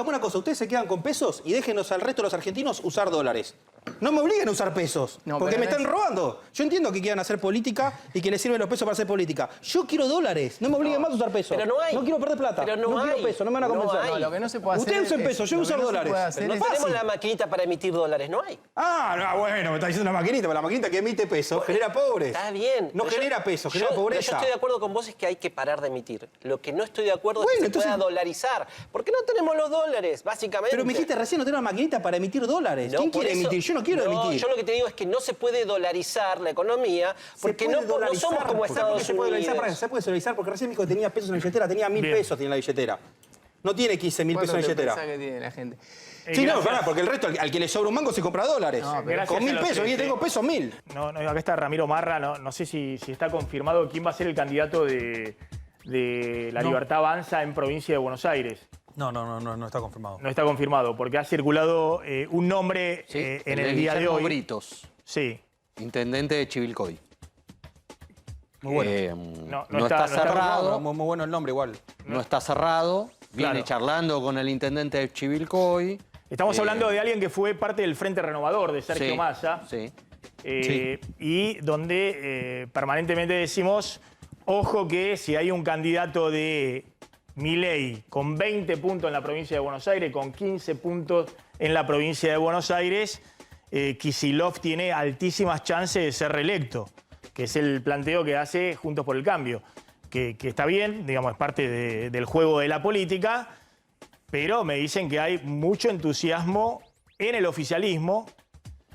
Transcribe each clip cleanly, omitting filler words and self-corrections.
una cosa. Ustedes se quedan con pesos y déjenos al resto de los argentinos usar dólares. No me obliguen a usar pesos, porque me están robando. Yo entiendo que quieran hacer política y que les sirven los pesos para hacer política. Yo quiero dólares, no me obliguen más a usar pesos. Pero no hay. No quiero perder plata, Pero no quiero pesos, no me van a convencer. No, lo que no se puede hacer Ustedes usen pesos, yo voy a usar dólares. No tenemos la maquinita para emitir dólares, no hay. Ah, no, bueno, me está diciendo una maquinita, pero la maquinita que emite pesos genera pobres. Está bien. No Pero genera pesos, genera Yo pobreza. estoy de acuerdo con vos, es que hay que parar de emitir. Lo que no estoy de acuerdo es que Entonces- se pueda dolarizar. Porque no tenemos los dólares, básicamente. Pero me dijiste recién, no tenemos una maquinita para emitir dólares. No, ¿Quién por quiere eso- emitir? Yo no quiero emitir. Yo lo que te digo es que no se puede dolarizar la economía porque no somos como Estados Se puede dolarizar, Unidos. se puede dolarizar porque recién me dijo que tenía pesos en la billetera, tenía 1000 pesos en la billetera. No tiene 15.000 pesos en la billetera. ¿Cuánto te pensás que tiene la gente? Sí, no, pará, porque el resto, al que le sobra un mango, se compra dólares. No, pero Con 1000 pesos, y tengo pesos 1000. No, acá está Ramiro Marra, no sé si está confirmado quién va a ser el candidato de La Libertad Avanza en provincia de Buenos Aires. No está confirmado. No está confirmado, porque ha circulado un nombre en el día de hoy. Britos, Sí. intendente de Chivilcoy. Muy bueno. No está cerrado. Muy bueno el nombre igual. No está cerrado. Viene Claro. charlando con el intendente de Chivilcoy. Estamos hablando de alguien que fue parte del Frente Renovador de Sergio Sí, Massa. Sí. Y donde permanentemente decimos, ojo que si hay un candidato de Milei con 20 puntos en la provincia de Buenos Aires, con 15 puntos en la provincia de Buenos Aires, Kicillof tiene altísimas chances de ser reelecto, que es el planteo que hace Juntos por el Cambio, que está bien, digamos, es parte del juego de la política, pero me dicen que hay mucho entusiasmo en el oficialismo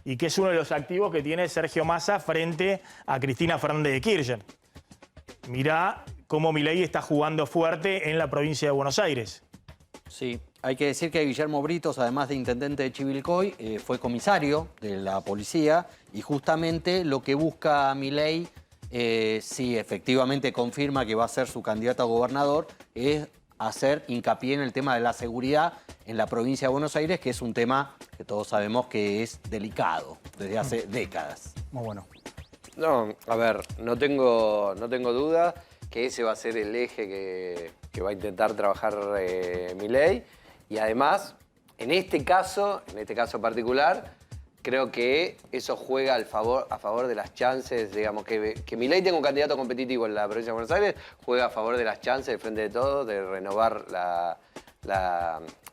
y que es uno de los activos que tiene Sergio Massa frente a Cristina Fernández de Kirchner. Mirá cómo Milei está jugando fuerte en la provincia de Buenos Aires. Sí, hay que decir que Guillermo Britos, además de intendente de Chivilcoy, fue comisario de la policía y justamente lo que busca Milei, si efectivamente confirma que va a ser su candidato a gobernador, es hacer hincapié en el tema de la seguridad en la provincia de Buenos Aires, que es un tema que todos sabemos que es delicado desde hace décadas. Muy bueno. No, a ver, no tengo duda que ese va a ser el eje que va a intentar trabajar Milei. Y además, en este caso particular, creo que eso juega a favor de las chances, digamos, que Milei tenga un candidato competitivo en la provincia de Buenos Aires, juega a favor de las chances del Frente de Todos de renovar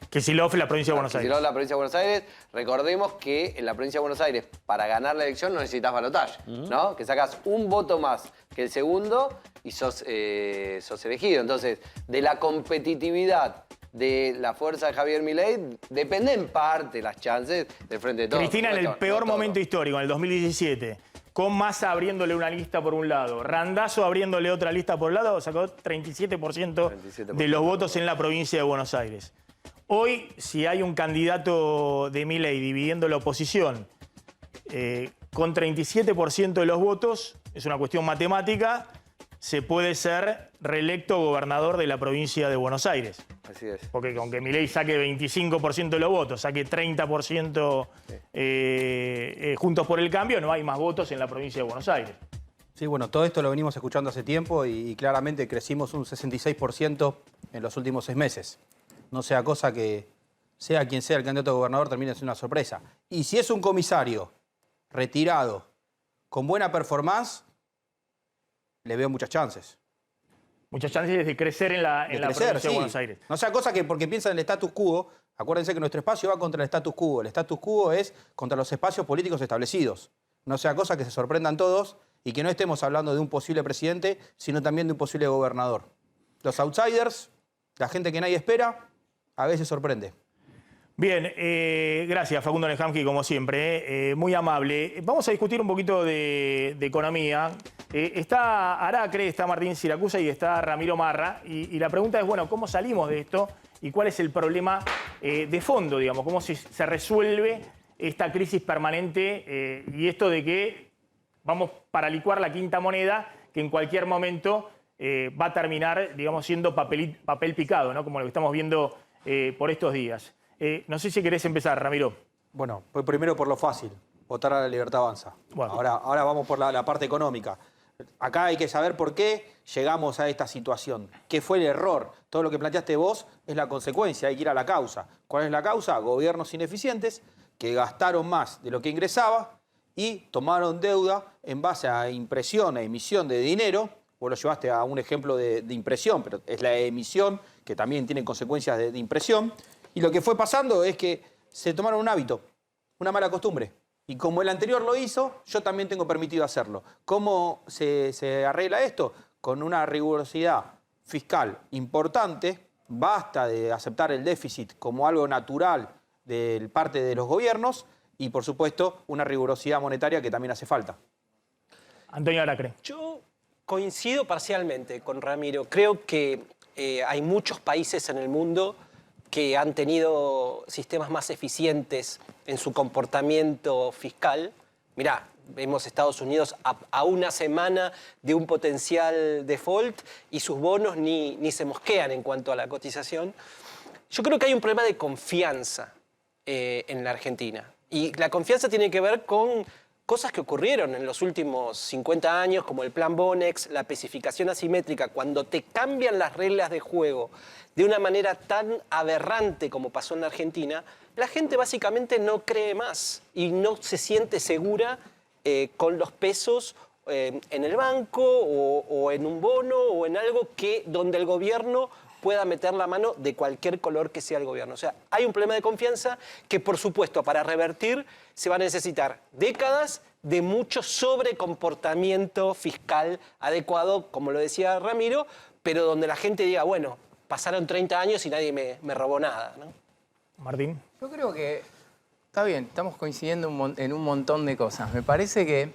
Kicillof en la provincia de Buenos Aires. la provincia de Buenos Aires. Recordemos que en la provincia de Buenos Aires, para ganar la elección no necesitas balotaje, ¿no? Que sacas un voto más que el segundo y sos elegido. Entonces, de la competitividad de la fuerza de Javier Milei depende en parte las chances del Frente de Todos. Cristina en el No peor todo. momento histórico, en el 2017, con Massa abriéndole una lista por un lado, Randazzo abriéndole otra lista por un lado, sacó 37% de los votos en la provincia de Buenos Aires. Hoy, si hay un candidato de Milei dividiendo la oposición con 37% de los votos, es una cuestión matemática, se puede ser reelecto gobernador de la provincia de Buenos Aires. Así es. Porque aunque Milei saque 25% de los votos, saque 30% Juntos por el Cambio, no hay más votos en la provincia de Buenos Aires. Sí, bueno, todo esto lo venimos escuchando hace tiempo y claramente crecimos un 66% en los últimos 6 meses. No sea cosa que sea quien sea el candidato a gobernador termine siendo una sorpresa. Y si es un comisario retirado, con buena performance, le veo muchas chances. Muchas chances de crecer en la provincia de Buenos Aires. No sea cosa que porque piensan en el status quo, acuérdense que nuestro espacio va contra el status quo. El status quo es contra los espacios políticos establecidos. No sea cosa que se sorprendan todos y que no estemos hablando de un posible presidente, sino también de un posible gobernador. Los outsiders, la gente que nadie espera, a veces sorprende. Bien, gracias Facundo Nejamki, como siempre, muy amable. Vamos a discutir un poquito de economía. Está Aracre, está Martín Siracusa y está Ramiro Marra. Y la pregunta es, bueno, ¿cómo salimos de esto? ¿Y cuál es el problema de fondo, digamos? ¿Cómo se resuelve esta crisis permanente y esto de que vamos para licuar la quinta moneda que en cualquier momento va a terminar, digamos, siendo papel picado, ¿no? Como lo que estamos viendo por estos días. No sé si querés empezar, Ramiro. Bueno, voy primero por lo fácil, votar a la Libertad Avanza. Bueno. Ahora vamos por la parte económica. Acá hay que saber por qué llegamos a esta situación. ¿Qué fue el error? Todo lo que planteaste vos es la consecuencia, hay que ir a la causa. ¿Cuál es la causa? Gobiernos ineficientes que gastaron más de lo que ingresaba y tomaron deuda en base a impresión, a emisión de dinero. Vos lo llevaste a un ejemplo de impresión, pero es la emisión que también tiene consecuencias de impresión. Y lo que fue pasando es que se tomaron un hábito, una mala costumbre. Y como el anterior lo hizo, yo también tengo permitido hacerlo. ¿Cómo se arregla esto? Con una rigurosidad fiscal importante. Basta de aceptar el déficit como algo natural de parte de los gobiernos y, por supuesto, una rigurosidad monetaria que también hace falta. Antonio Aracre. Yo coincido parcialmente con Ramiro. Creo que hay muchos países en el mundo que han tenido sistemas más eficientes en su comportamiento fiscal. Mirá, vemos Estados Unidos a una semana de un potencial default y sus bonos ni se mosquean en cuanto a la cotización. Yo creo que hay un problema de confianza en la Argentina. Y la confianza tiene que ver con cosas que ocurrieron en los últimos 50 años, como el Plan Bonex, la especificación asimétrica. Cuando te cambian las reglas de juego de una manera tan aberrante como pasó en la Argentina, la gente básicamente no cree más y no se siente segura con los pesos en el banco o en un bono o en algo donde el gobierno pueda meter la mano de cualquier color que sea el gobierno. O sea, hay un problema de confianza que, por supuesto, para revertir se va a necesitar décadas de mucho sobrecomportamiento fiscal adecuado, como lo decía Ramiro, pero donde la gente diga, bueno, pasaron 30 años y nadie me robó nada, ¿no? Martín. Yo creo que está bien, estamos coincidiendo en un montón de cosas. Me parece que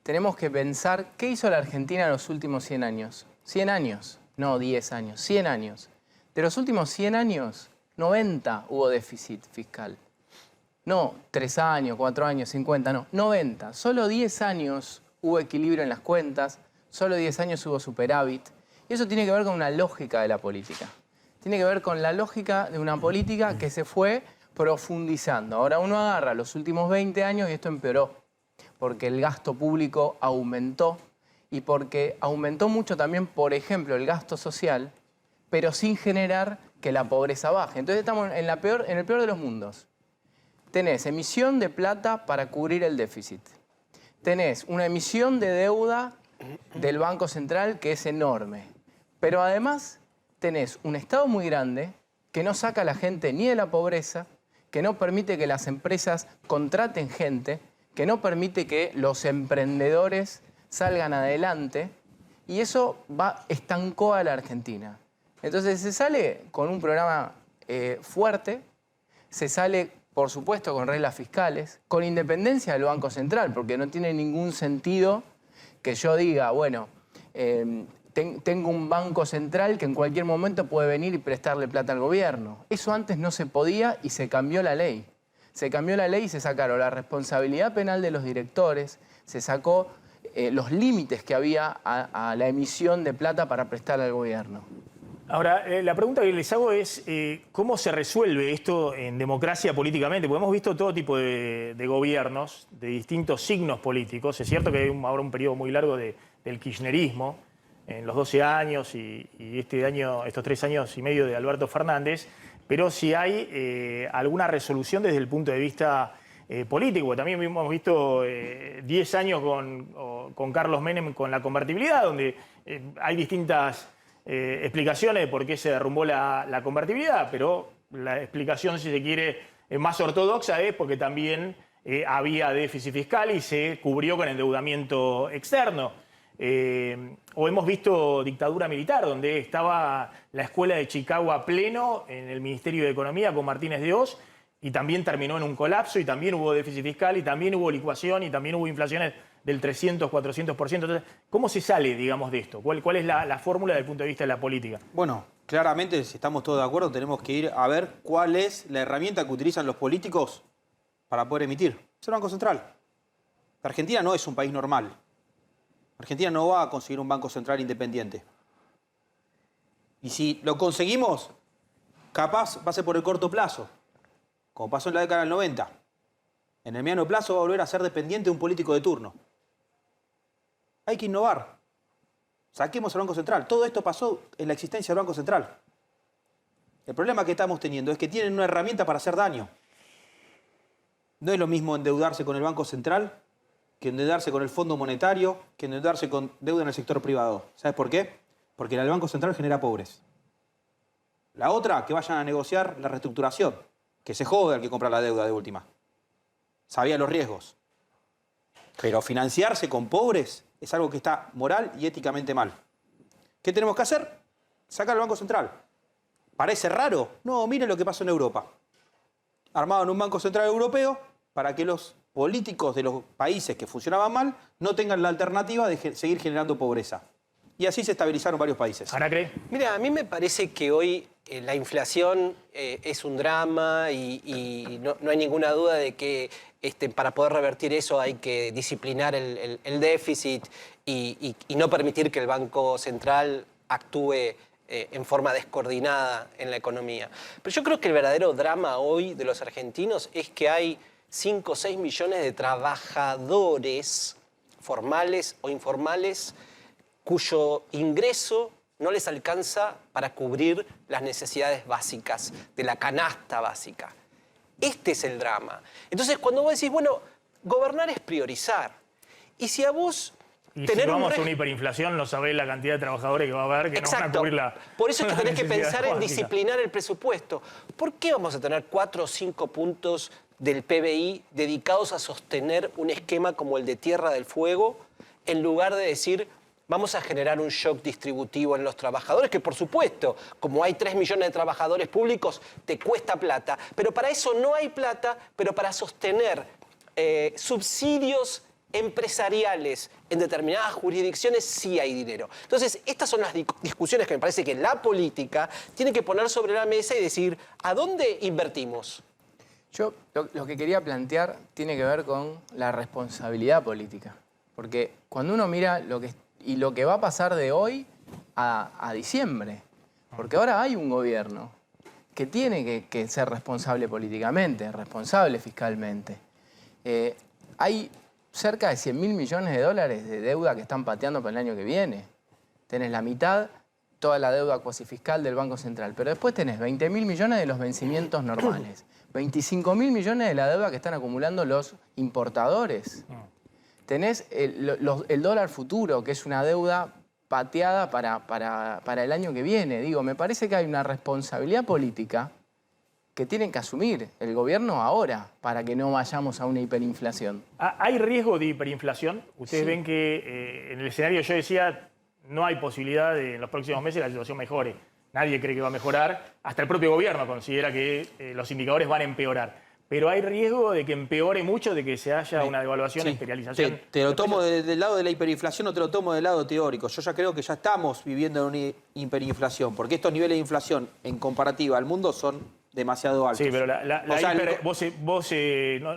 tenemos que pensar qué hizo la Argentina en los últimos 100 años. 100 años, no 10 años, 100 años. De los últimos 100 años, 90 hubo déficit fiscal. No 3 años, 4 años, 50, no, 90. Solo 10 años hubo equilibrio en las cuentas, solo 10 años hubo superávit. Y eso tiene que ver con una lógica de la política. Tiene que ver con la lógica de una política que se fue profundizando. Ahora uno agarra los últimos 20 años y esto empeoró, porque el gasto público aumentó y porque aumentó mucho también, por ejemplo, el gasto social, pero sin generar que la pobreza baje. Entonces estamos en el peor de los mundos. Tenés emisión de plata para cubrir el déficit. Tenés una emisión de deuda del Banco Central que es enorme. Pero además tenés un Estado muy grande que no saca a la gente ni de la pobreza, que no permite que las empresas contraten gente, que no permite que los emprendedores salgan adelante, y eso estancó a la Argentina. Entonces se sale con un programa fuerte, se sale, por supuesto, con reglas fiscales, con independencia del Banco Central, porque no tiene ningún sentido que yo diga, bueno, tengo un banco central que en cualquier momento puede venir y prestarle plata al gobierno. Eso antes no se podía y se cambió la ley. Se cambió la ley y se sacaron la responsabilidad penal de los directores, se sacó los límites que había a la emisión de plata para prestar al gobierno. Ahora, la pregunta que les hago es, ¿cómo se resuelve esto en democracia políticamente? Porque hemos visto todo tipo de gobiernos, de distintos signos políticos. Es cierto que hay ahora un periodo muy largo del kirchnerismo, en los 12 años y estos 3 años y medio de Alberto Fernández, pero si hay alguna resolución desde el punto de vista político. También hemos visto 10 años con Carlos Menem con la convertibilidad, donde hay distintas explicaciones de por qué se derrumbó la convertibilidad, pero la explicación, si se quiere, más ortodoxa es porque también había déficit fiscal y se cubrió con endeudamiento externo. O hemos visto dictadura militar, donde estaba la escuela de Chicago a pleno en el Ministerio de Economía con Martínez de Oz, y también terminó en un colapso, y también hubo déficit fiscal, y también hubo licuación, y también hubo inflaciones del 300, 400%. Entonces, ¿cómo se sale, digamos, de esto? ¿Cuál es la fórmula desde el punto de vista de la política? Bueno, claramente, si estamos todos de acuerdo, tenemos que ir a ver cuál es la herramienta que utilizan los políticos para poder emitir. Es el Banco Central. La Argentina no es un país normal. Argentina no va a conseguir un Banco Central independiente. Y si lo conseguimos, capaz va a ser por el corto plazo, como pasó en la década del 90. En el mediano plazo va a volver a ser dependiente de un político de turno. Hay que innovar. Saquemos al Banco Central. Todo esto pasó en la existencia del Banco Central. El problema que estamos teniendo es que tienen una herramienta para hacer daño. No es lo mismo endeudarse con el Banco Central que endeudarse con el Fondo Monetario, que endeudarse con deuda en el sector privado. ¿Sabes por qué? Porque el Banco Central genera pobres. La otra, que vayan a negociar la reestructuración. Que se jode al que compra la deuda de última. Sabía los riesgos. Pero financiarse con pobres es algo que está moral y éticamente mal. ¿Qué tenemos que hacer? Sacar al Banco Central. ¿Parece raro? No, miren lo que pasó en Europa. Armaban un Banco Central Europeo para que los políticos de los países que funcionaban mal no tengan la alternativa de seguir generando pobreza. Y así se estabilizaron varios países. ¿Aracre? Mira, a mí me parece que hoy la inflación es un drama y no hay ninguna duda de que para poder revertir eso hay que disciplinar el déficit y no permitir que el Banco Central actúe en forma descoordinada en la economía. Pero yo creo que el verdadero drama hoy de los argentinos es que hay 5 o 6 millones de trabajadores formales o informales cuyo ingreso no les alcanza para cubrir las necesidades básicas de la canasta básica. Este es el drama. Entonces, cuando vos decís, bueno, gobernar es priorizar. Y si a vos... Y si vamos a una hiperinflación, no sabés la cantidad de trabajadores que va a haber que no van a cubrir la... Por eso es que tenés que pensar en básica. disciplinar el presupuesto. ¿Por qué vamos a tener 4 o 5 puntos del PBI dedicados a sostener un esquema como el de Tierra del Fuego, en lugar de decir... Vamos a generar un shock distributivo en los trabajadores, que por supuesto, como hay 3 millones de trabajadores públicos, te cuesta plata. Pero para eso no hay plata, pero para sostener subsidios empresariales en determinadas jurisdicciones sí hay dinero. Entonces, estas son las discusiones que me parece que la política tiene que poner sobre la mesa y decir, ¿a dónde invertimos? Yo lo que quería plantear tiene que ver con la responsabilidad política. Porque cuando uno mira lo que va a pasar de hoy a diciembre, porque ahora hay un gobierno que tiene que ser responsable políticamente, responsable fiscalmente. Hay cerca de 100.000 millones de dólares de deuda que están pateando para el año que viene. Tenés la mitad, toda la deuda cuasifiscal del Banco Central, pero después tenés 20.000 millones de los vencimientos normales, 25.000 millones de la deuda que están acumulando los importadores. Tenés el dólar futuro, que es una deuda pateada para el año que viene. Digo, me parece que hay una responsabilidad política que tienen que asumir el gobierno ahora para que no vayamos a una hiperinflación. ¿Hay riesgo de hiperinflación? Ustedes Sí. ven que en el escenario yo decía, no hay posibilidad de en los próximos meses la situación mejore. Nadie cree que va a mejorar. Hasta el propio gobierno considera que los indicadores van a empeorar. Pero hay riesgo de que empeore mucho, de que se haya una devaluación, Sí. imperialización. Te lo tomo del lado de la hiperinflación o te lo tomo del lado teórico. Yo ya creo que ya estamos viviendo en una hiperinflación, porque estos niveles de inflación en comparativa al mundo son demasiado altos. Sí, pero la O sea, hiper... Vos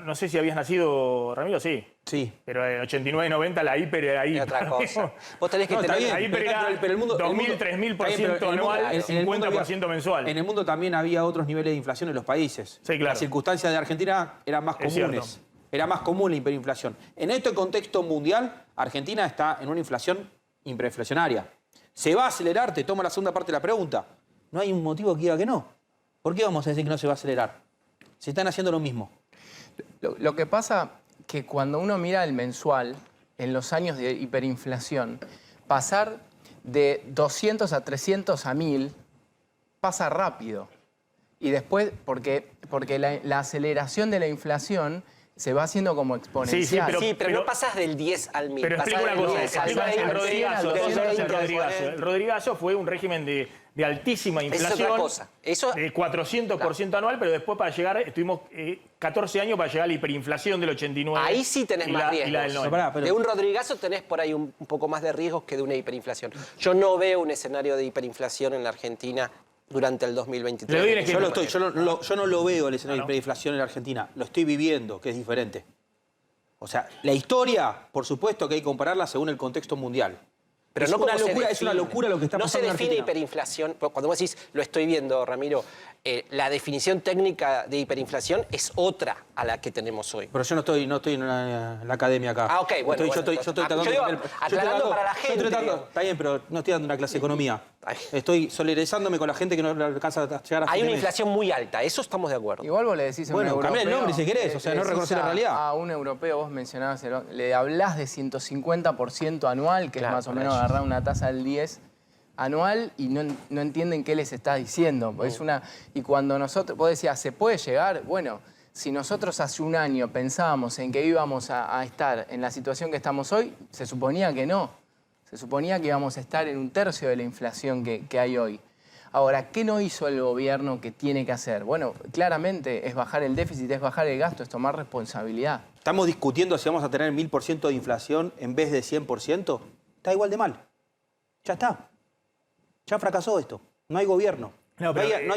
no sé si habías nacido, Ramiro, sí. Sí. Pero en 89 y 90 la hiper era ahí. Es otra cosa. Vos tenés que No, está tener... bien. La hiper era Pero el mundo- 2.000, 3.000% anual, 50% mensual. En el mundo también había otros niveles de inflación en los países. Sí, claro. Las circunstancias de Argentina eran más Es comunes. cierto. Era más común la hiperinflación. En este contexto mundial, Argentina está en una inflación hiperinflacionaria. ¿Se va a acelerar? Te tomo la segunda parte de la pregunta. No hay un motivo que diga que no. ¿Por qué vamos a decir que no se va a acelerar? Se están haciendo lo mismo. Lo que pasa que cuando uno mira el mensual, en los años de hiperinflación, pasar de 200 a 300 a 1000 pasa rápido. Y después, porque la aceleración de la inflación se va haciendo como exponencial. Sí, pero no pasas del 10 al 1000. Pero explico pasás una del cosa, 10 al explico el 20, Rodrigazo, del dos horas el 20 al Rodrigazo. 40. El Rodrigazo fue un régimen de altísima inflación. Es otra cosa. Eso, De 400% anual, pero después para llegar, estuvimos 14 años para llegar a la hiperinflación del 89. ahí sí tenés y más la- y la del riesgos. 90. Pero- De un Rodrigazo tenés por ahí un poco más de riesgos que de una hiperinflación. Yo no veo un escenario de hiperinflación en la Argentina durante el 2023. Le doy un ejemplo. Yo no lo veo el escenario de hiperinflación en la Argentina. Lo estoy viviendo, que es diferente. O sea, la historia, por supuesto que hay que compararla según el contexto mundial. Pero Es no una como se locura, es una define. locura lo que está No se pasando en define Argentina. hiperinflación. Cuando vos decís, lo estoy viendo, Ramiro, la definición técnica de hiperinflación es otra a la que tenemos hoy. Pero yo no estoy en la academia acá. Ah, ok, bueno, Yo estoy bueno, tratando yo digo, yo estoy aclarando para la yo estoy gente. tratando- Está bien, pero no estoy dando una clase de economía. Ay. Estoy solidarizándome con la gente que no le alcanza a llegar a Hay fin de una mes. inflación muy alta, eso estamos de acuerdo. Igual vos le decís a Bueno, un cambia el europeo, nombre si querés, o sea, le no decís reconocer la realidad. A un europeo, vos mencionabas, le hablás de 150% anual, que Claro, es más o para menos ellos. agarrar una tasa del 10 anual y no entienden qué les está diciendo. Y cuando nosotros, vos decías, ¿se puede llegar? Bueno, si nosotros hace un año pensábamos en que íbamos a estar en la situación que estamos hoy, se suponía que no. Se suponía que íbamos a estar en un tercio de la inflación que hay hoy. Ahora, ¿qué no hizo el gobierno que tiene que hacer? Bueno, claramente es bajar el déficit, es bajar el gasto, es tomar responsabilidad. Estamos discutiendo si vamos a tener 1000% de inflación en vez de 100%. Está igual de mal. Ya está. Ya fracasó esto. No hay gobierno. No, No hay, pero,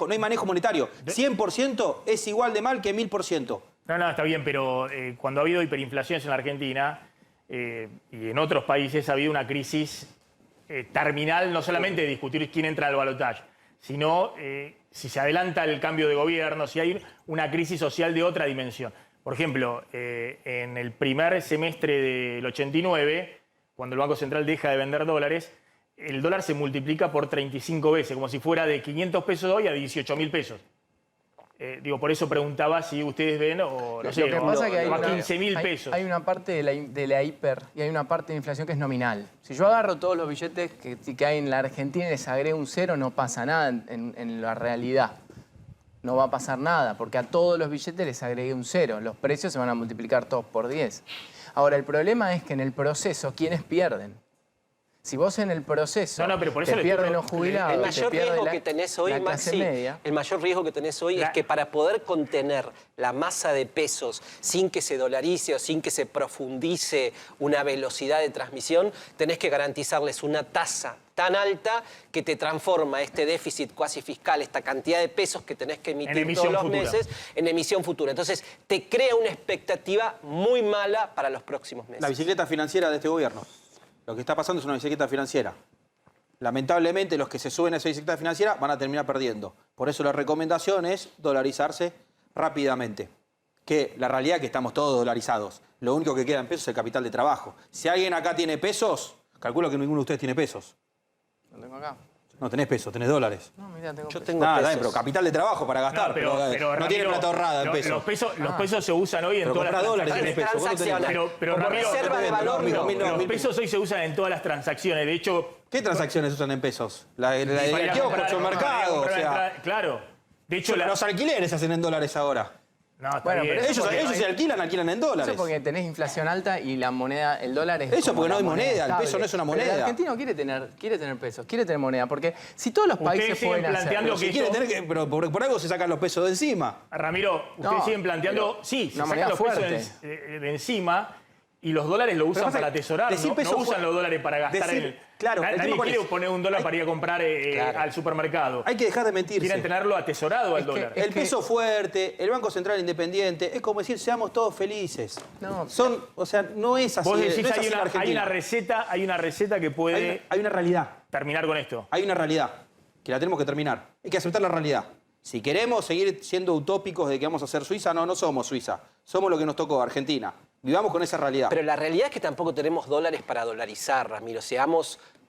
no hay manejo monetario. 100% es igual de mal que 1000%. No, está bien, pero cuando ha habido hiperinflaciones en la Argentina y en otros países ha habido una crisis terminal, no solamente de discutir quién entra al balotaje, sino si se adelanta el cambio de gobierno, si hay una crisis social de otra dimensión. Por ejemplo, en el primer semestre del 89, cuando el Banco Central deja de vender dólares, el dólar se multiplica por 35 veces, como si fuera de 500 pesos hoy a 18.000 pesos. Por eso preguntaba si ustedes ven, o no sé, Lo que pasa es que o a 15.000 pesos. hay una parte de la hiper y hay una parte de inflación que es nominal. Si yo agarro todos los billetes que hay en la Argentina y les agrego un cero, no pasa nada en la realidad. No va a pasar nada, porque a todos los billetes les agregué un cero. Los precios se van a multiplicar todos por 10. Ahora, el problema es que en el proceso, ¿quiénes pierden? Si vos en el proceso pero por eso te le pierden estoy- los jubilados, El te mayor pierde riesgo la- que tenés hoy, la clase Maxi, media. el mayor riesgo que tenés hoy es que para poder contener la masa de pesos sin que se dolarice o sin que se profundice una velocidad de transmisión, tenés que garantizarles una tasa tan alta que te transforma este déficit cuasi fiscal, esta cantidad de pesos que tenés que emitir emisión todos los futura. meses, en emisión futura. Entonces, te crea una expectativa muy mala para los próximos meses. La bicicleta financiera de este gobierno. Lo que está pasando es una bicicleta financiera. Lamentablemente, los que se suben a esa bicicleta financiera van a terminar perdiendo. Por eso la recomendación es dolarizarse rápidamente. Que la realidad es que estamos todos dolarizados. Lo único que queda en pesos es el capital de trabajo. Si alguien acá tiene pesos, calculo que ninguno de ustedes tiene pesos. Lo tengo acá. No tenés pesos, tenés dólares. No, mirá, tengo Yo pesos. tengo Nada, pesos. pero capital de trabajo para gastar. pero no Ramiro, tiene plata ahorrada en pesos. Los pesos se usan hoy en Pero todas las comprá dólares transacciones. tenés pesos. Vos no tenés- Transaccional. Pero Como Ramiro, reserva de valor, mil, no. mil, Los mil. pesos hoy se usan en todas las transacciones. De hecho, ¿Qué transacciones usan en pesos? La de para ir a kiosco, comprar- el para ir a mercado, o comprar sea... entrada- claro. De hecho, Los alquileres se hacen en dólares ahora. No, está Bueno, bien. pero Ellos se alquilan en dólares. Eso porque tenés inflación alta y la moneda, el dólar es. Eso como porque no la hay moneda, el estable. peso no es una Pero moneda. el argentino quiere tener pesos, quiere tener moneda, porque si todos los países siguen pueden hacer. planteando Pero si que quiere esto- tener que, pero por algo se sacan los pesos de encima. Ramiro, ustedes No, siguen planteando, pero sí, se una sacan moneda los pesos fuerte. de encima y los dólares lo usan pasa para que atesorar, decir no peso usan fuerte- los dólares para gastar decir- en el... claro, el Nadie tema cuál quiere es. poner un dólar para ir a comprar Claro. al supermercado. Hay que dejar de mentirse. Quieren tenerlo atesorado al Es que- dólar. es El peso fuerte, el Banco Central independiente, es como decir, seamos todos felices. No. O sea, no es así. Vos decís, no es hay así en una Argentina. receta que puede Hay una realidad. terminar con esto. Hay una realidad que la tenemos que terminar. Hay que aceptar la realidad. Si queremos seguir siendo utópicos de que vamos a ser Suiza, no somos Suiza. Somos lo que nos tocó, Argentina. Vivamos con esa realidad. Pero la realidad es que tampoco tenemos dólares para dolarizar, Ramiro.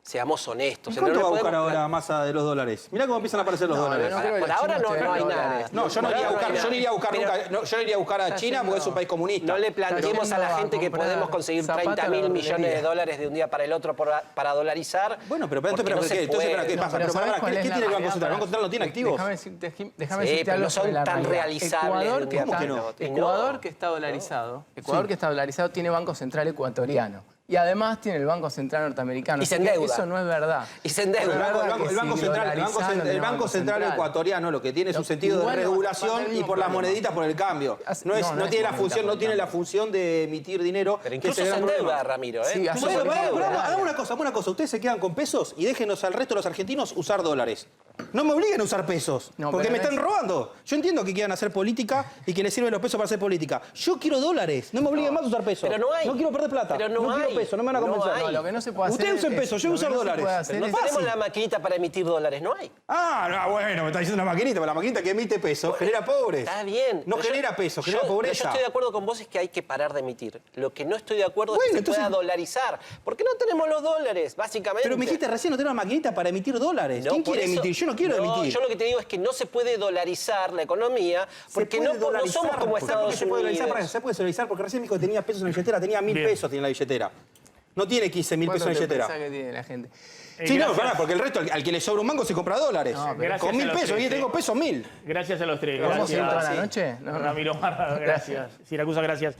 Seamos honestos. ¿Y cuánto No va a le buscar podemos ahora Massa de los dólares? Mirá cómo empiezan a aparecer los dólares. no creo que Por los ahora chinos no te den hay nada. dólares. No, yo no Por iría a ahora buscar, no hay yo no iría a buscar nada. nunca, yo no iría a buscar a China porque es un país comunista. No le Está planteemos a la yendo a gente que comprar podemos conseguir zapatos 30 a la mil millones de verdulería. dólares de un día para el otro para dolarizar. Bueno, pero porque ¿qué? no se Entonces, puede. ¿qué No, pasa? pero Pero ¿sabés pará, cuál ¿qué es la tiene el Banco realidad? Central? ¿El Banco Central no tiene activos? Déjame Sí, decirte pero algo no son sobre la tan realidad. realizables Ecuador, de un que día está, para el otro. Ecuador que está dolarizado. Ecuador que está dolarizado tiene Banco Central ecuatoriano. Y además tiene el Banco Central norteamericano. Y se Así que endeuda. Eso no es verdad. Y se endeuda. No es verdad El que Banco si Central, dolarizan, el Banco Central ecuatoriano lo que tiene es un sentido de Igual no, regulación pasa el y mismo por las problema. moneditas por el cambio. No, No no es tiene la monedita función, por no el tiene la cambio. función de emitir dinero. Pero que incluso es el se gran endeuda, problema. Ramiro. Sí, Bueno, se hagamos endeuda. hagamos una cosa. Ustedes se quedan con pesos y déjenos al resto de los argentinos usar dólares. No me obliguen a usar pesos, No, porque pero me no están es- robando. Yo entiendo que quieran hacer política y que les sirven los pesos para hacer política. Yo quiero dólares, no me obliguen más a usar pesos. Pero no hay. No quiero perder plata. Pero no quiero hay. pesos, no me van a No convencer. hay. No, lo que no se puede hacer. Ustedes usen es- pesos, yo lo uso que no se dólares. puede hacer No es- tenemos la maquinita para emitir dólares, no hay. Bueno, me está diciendo una maquinita, pero la maquinita que emite pesos genera pobres. Está bien. No Pero genera pesos, genera Yo pobreza. estoy de acuerdo con vos es que hay que parar de emitir. Lo que no estoy de acuerdo es Bueno, que se entonces- pueda dolarizar. Porque no tenemos los dólares, básicamente. Pero me dijiste recién no tenés una maquinita para emitir dólares. No, ¿Quién por quiere eso- emitir? Yo no quiero emitir. Yo lo que te digo es que no se puede dolarizar la economía porque Se no, puede no dolarizar. somos como ¿Sabe por qué Estados se puede dolarizar? Unidos. Se puede dolarizar porque recién me dijo que tenía pesos en la billetera, tenía 1000 Bien. pesos en la billetera. No tiene 15.000 pesos en la ¿Cuánto te billetera. pensás que tiene la gente? Sí, no, Gracias. pará, porque el resto, al que le sobra un mango, se compra dólares. No, pero gracias con a 1000 los pesos, tres, y tengo pesos 1000. Gracias a los tres. ¿Vamos a ir Gracias. toda la noche? No, no. Ramiro Marra, gracias. Siracusa, gracias.